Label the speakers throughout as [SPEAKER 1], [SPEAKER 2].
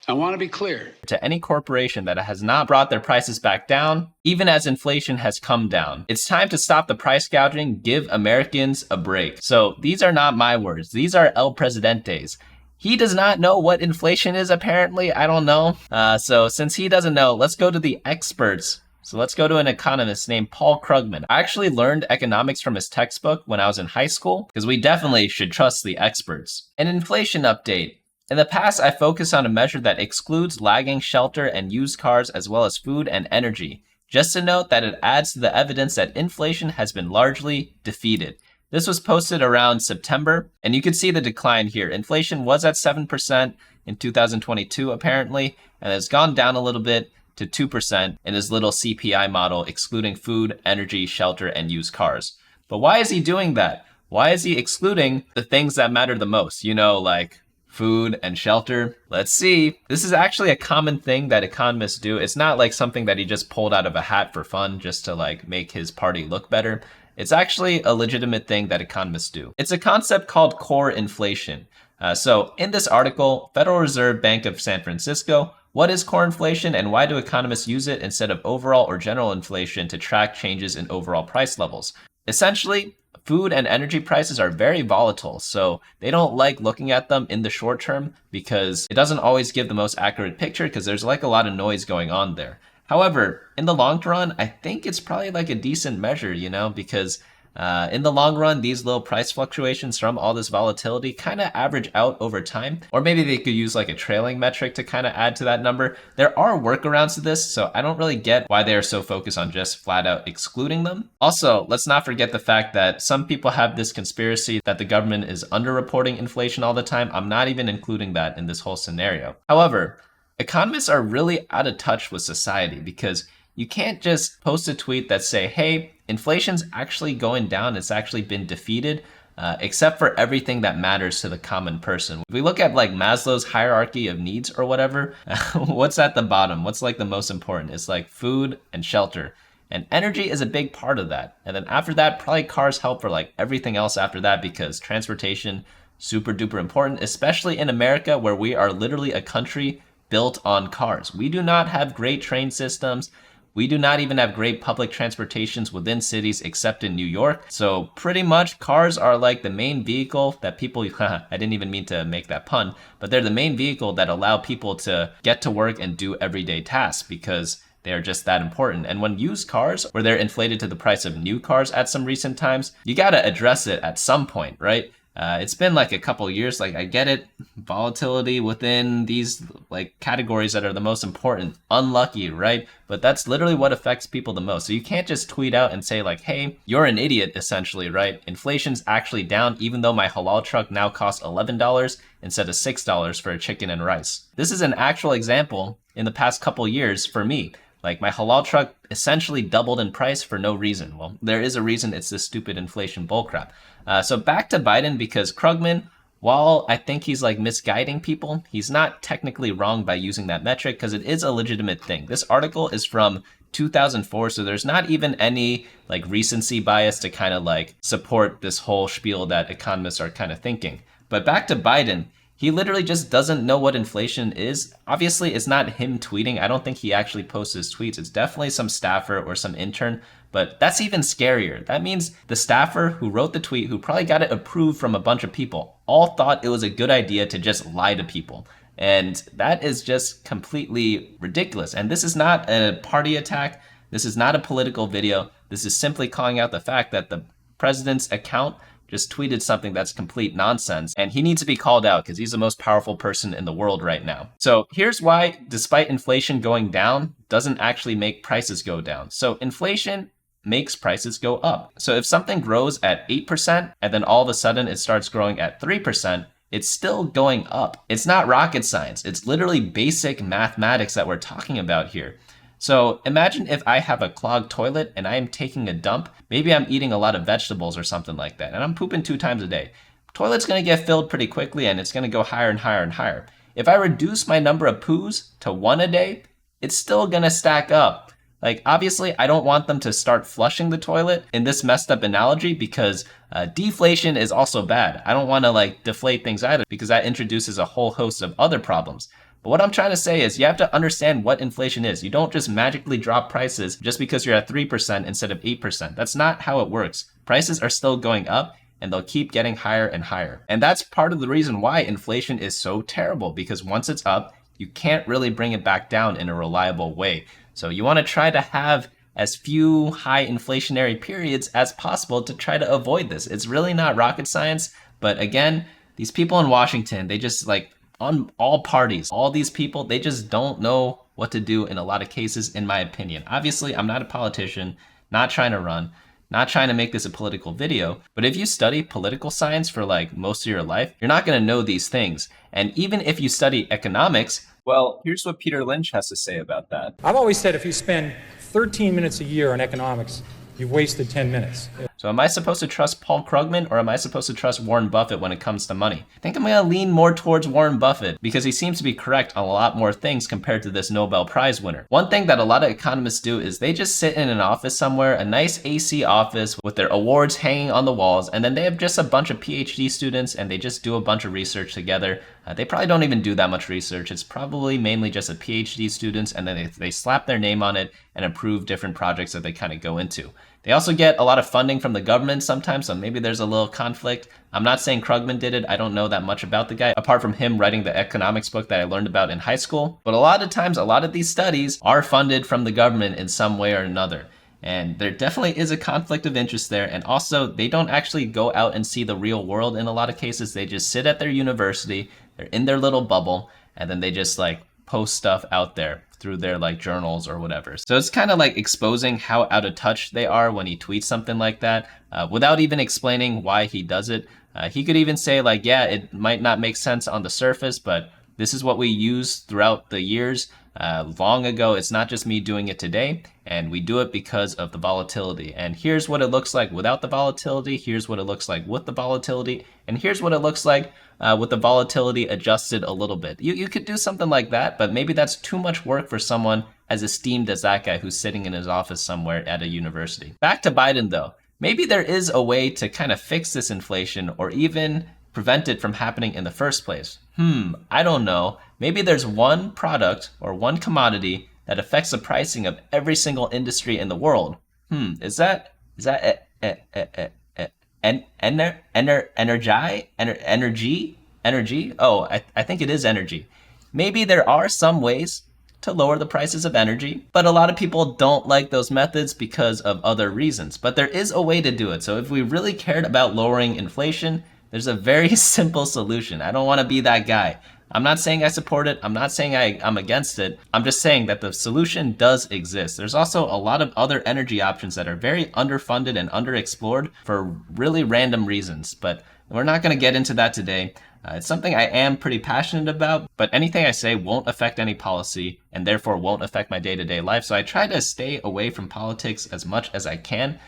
[SPEAKER 1] I want to be clear.
[SPEAKER 2] To any corporation that has not brought their prices back down, even as inflation has come down. It's time to stop the price gouging, give Americans a break. So these are not my words. These are El Presidente's. He does not know what inflation is, apparently. I don't know. So since he doesn't know, let's go to the experts. So let's go to an economist named Paul Krugman. I actually learned economics from his textbook when I was in high school, because we definitely should trust the experts. An inflation update. In the past, I focused on a measure that excludes lagging shelter and used cars as well as food and energy. Just to note that it adds to the evidence that inflation has been largely defeated. This was posted around September, and you can see the decline here. Inflation was at 7% in 2022, apparently, and has gone down a little bit to 2% in his little CPI model, excluding food, energy, shelter, and used cars. But why is he doing that? Why is he excluding the things that matter the most? You know, like food and shelter. Let's see. This is actually a common thing that economists do. It's not like something that he just pulled out of a hat for fun just to like make his party look better. It's actually a legitimate thing that economists do. It's a concept called core inflation. So in this article, Federal Reserve Bank of San Francisco, what is core inflation and why do economists use it instead of overall or general inflation to track changes in overall price levels? Essentially, food and energy prices are very volatile, so they don't like looking at them in the short term because it doesn't always give the most accurate picture because there's like a lot of noise going on there. However, in the long run, I think it's probably like a decent measure, you know, because in the long run, these little price fluctuations from all this volatility kind of average out over time. Or maybe they could use like a trailing metric to kind of add to that number. There are workarounds to this, so I don't really get why they are so focused on just flat out excluding them. Also, let's not forget the fact that some people have this conspiracy that the government is underreporting inflation all the time. I'm not even including that in this whole scenario. However, economists are really out of touch with society because you can't just post a tweet that say, hey, inflation's actually going down. It's actually been defeated, except for everything that matters to the common person. If we look at like Maslow's hierarchy of needs or whatever, what's at the bottom? What's like the most important? It's like food and shelter. And energy is a big part of that. And then after that, probably cars help for like everything else after that because transportation, super duper important, especially in America where we are literally a country built on cars. We do not have great train systems. We do not even have great public transportations within cities except in New York. So pretty much cars are like the main vehicle that people, I didn't even mean to make that pun, but they're the main vehicle that allow people to get to work and do everyday tasks because they're just that important. And when used cars, where they're inflated to the price of new cars at some recent times, you gotta address it at some point, right? It's been like a couple years, like I get it, volatility within these like categories that are the most important, unlucky, right? But that's literally what affects people the most. So you can't just tweet out and say like, hey, you're an idiot, essentially, right? Inflation's actually down, even though my halal truck now costs $11 instead of $6 for a chicken and rice. This is an actual example in the past couple years for me. Like my halal truck essentially doubled in price for no reason. Well, there is a reason. It's this stupid inflation bullcrap. So back to Biden, because Krugman, while I think he's like misguiding people, he's not technically wrong by using that metric because it is a legitimate thing. This article is from 2004, so there's not even any like recency bias to kind of like support this whole spiel that economists are kind of thinking. But back to Biden, he literally just doesn't know what inflation is. Obviously, it's not him tweeting. I don't think he actually posts his tweets. It's definitely some staffer or some intern, but that's even scarier. That means the staffer who wrote the tweet, who probably got it approved from a bunch of people, all thought it was a good idea to just lie to people. And that is just completely ridiculous. And this is not a party attack. This is not a political video. This is simply calling out the fact that the president's account just tweeted something that's complete nonsense, and he needs to be called out because he's the most powerful person in the world right now. So here's why, despite inflation going down, doesn't actually make prices go down. So inflation makes prices go up. So if something grows at 8% and then all of a sudden it starts growing at 3%, it's still going up. It's not rocket science. It's literally basic mathematics that we're talking about here. So imagine if I have a clogged toilet and I am taking a dump. Maybe I'm eating a lot of vegetables or something like that, and I'm pooping 2 times a day. Toilet's gonna get filled pretty quickly and it's gonna go higher and higher and higher. If I reduce my number of poos to 1 a day, it's still gonna stack up. Like, obviously, I don't want them to start flushing the toilet in this messed up analogy because deflation is also bad. I don't want to like deflate things either because that introduces a whole host of other problems. But what I'm trying to say is you have to understand what inflation is. You don't just magically drop prices just because you're at 3% instead of 8%. That's not how it works. Prices are still going up and they'll keep getting higher and higher. And that's part of the reason why inflation is so terrible, because once it's up, you can't really bring it back down in a reliable way. So you want to try to have as few high inflationary periods as possible to try to avoid this. It's really not rocket science, but again, these people in Washington, they just like on all parties, all these people, they just don't know what to do in a lot of cases, in my opinion. Obviously, I'm not a politician, not trying to run, not trying to make this a political video, but if you study political science for like most of your life, you're not going to know these things. And even if you study economics, well, here's what Peter Lynch has to say about that.
[SPEAKER 1] I've always said if you spend 13 minutes a year on economics, you've wasted 10 minutes.
[SPEAKER 2] So am I supposed to trust Paul Krugman or am I supposed to trust Warren Buffett when it comes to money? I think I'm going to lean more towards Warren Buffett because he seems to be correct on a lot more things compared to this Nobel Prize winner. One thing that a lot of economists do is they just sit in an office somewhere, a nice AC office with their awards hanging on the walls, and then they have just a bunch of PhD students and they just do a bunch of research together. They probably don't even do that much research. It's probably mainly just a PhD students, and then they slap their name on it and approve different projects that they kind of go into. They also get a lot of funding from the government sometimes, so maybe there's a little conflict. I'm not saying Krugman did it. I don't know that much about the guy, apart from him writing the economics book that I learned about in high school. But a lot of times, a lot of these studies are funded from the government in some way or another. And there definitely is a conflict of interest there. And also, they don't actually go out and see the real world in a lot of cases. They just sit at their university, they're in their little bubble, and then they just like post stuff out there through their like journals or whatever. So it's kind of like exposing how out of touch they are when he tweets something like that without even explaining why he does it. He could even say like, yeah, it might not make sense on the surface, but this is what we use throughout the years. Long ago, it's not just me doing it today, and we do it because of the volatility. And here's what it looks like without the volatility, here's what it looks like with the volatility, and here's what it looks like with the volatility adjusted a little bit. You could do something like that, but maybe that's too much work for someone as esteemed as that guy who's sitting in his office somewhere at a university. Back to Biden though. Maybe there is a way to kind of fix this inflation or even prevent it from happening in the first place. I don't know. Maybe there's one product or one commodity that affects the pricing of every single industry in the world. Is that energy? Oh, I think it is energy. Maybe there are some ways to lower the prices of energy, but a lot of people don't like those methods because of other reasons. But there is a way to do it. So if we really cared about lowering inflation, there's a very simple solution. I don't want to be that guy. I'm not saying I support it. I'm not saying I'm against it. I'm just saying that the solution does exist. There's also a lot of other energy options that are very underfunded and underexplored for really random reasons, but we're not going to get into that today. It's something I am pretty passionate about, but anything I say won't affect any policy and therefore won't affect my day-to-day life. So I try to stay away from politics as much as I can.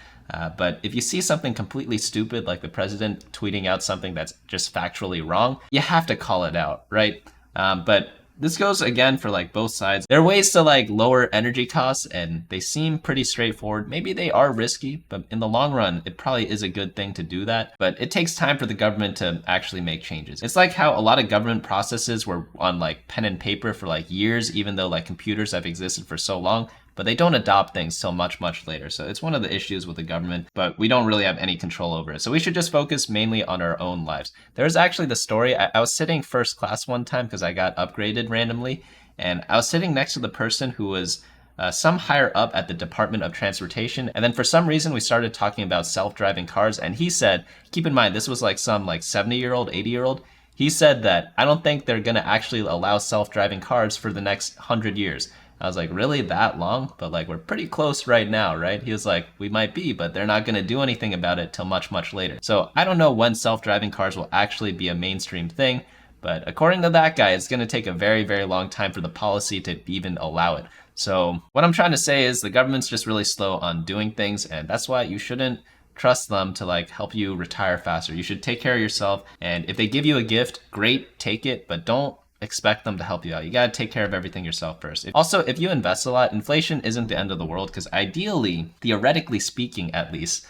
[SPEAKER 2] But if you see something completely stupid, like the president tweeting out something that's just factually wrong, you have to call it out, right? But this goes again for like both sides. There are ways to like lower energy costs and they seem pretty straightforward. Maybe they are risky, but in the long run, it probably is a good thing to do that. But it takes time for the government to actually make changes. It's like how a lot of government processes were on like pen and paper for like years, even though like computers have existed for so long. But they don't adopt things till much, much later. So it's one of the issues with the government, but we don't really have any control over it. So we should just focus mainly on our own lives. There's actually the story, I was sitting first class one time because I got upgraded randomly. And I was sitting next to the person who was some higher up at the Department of Transportation. And then for some reason, we started talking about self-driving cars. And he said, keep in mind, this was like some like 70-year-old, 80-year-old. He said that I don't think they're going to actually allow self-driving cars for the next 100 years. I was like, really, that long? But like, we're pretty close right now, right? He was like, we might be, but they're not going to do anything about it till much, much later. So I don't know when self-driving cars will actually be a mainstream thing, but according to that guy, it's going to take a very, very long time for the policy to even allow it. So what I'm trying to say is the government's just really slow on doing things, and that's why you shouldn't trust them to like help you retire faster. You should take care of yourself, and if they give you a gift, great, take it, but don't expect them to help you out. You got to take care of everything yourself first. Also, if you invest a lot, inflation isn't the end of the world because ideally, theoretically speaking at least,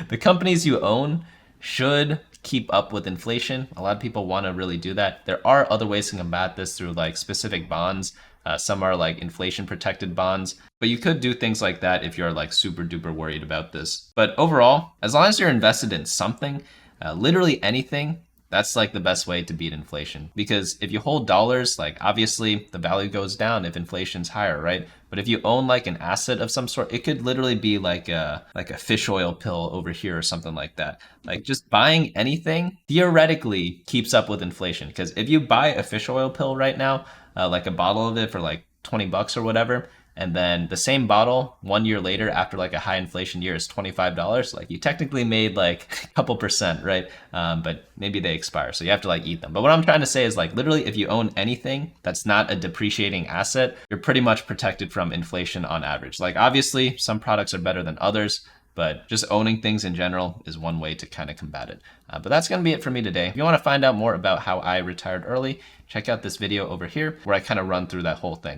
[SPEAKER 2] the companies you own should keep up with inflation. A lot of people want to really do that. There are other ways to combat this through like specific bonds. Some are like inflation protected bonds, but you could do things like that if you're like super duper worried about this. But overall, as long as you're invested in something, literally anything, that's like the best way to beat inflation. Because if you hold dollars, like obviously the value goes down if inflation's higher, right? But if you own like an asset of some sort, it could literally be like a fish oil pill over here or something like that. Like just buying anything theoretically keeps up with inflation. Because if you buy a fish oil pill right now, like a bottle of it for like 20 bucks or whatever, and then the same bottle 1 year later after like a high inflation year is $25, like you technically made like a couple percent, right? But maybe they expire, so you have to like eat them. But what I'm trying to say is like literally if you own anything that's not a depreciating asset, you're pretty much protected from inflation on average. Like obviously some products are better than others, but just owning things in general is one way to kind of combat it. But that's going to be it for me today. If you want to find out more about how I retired early, check out this video over here where I kind of run through that whole thing.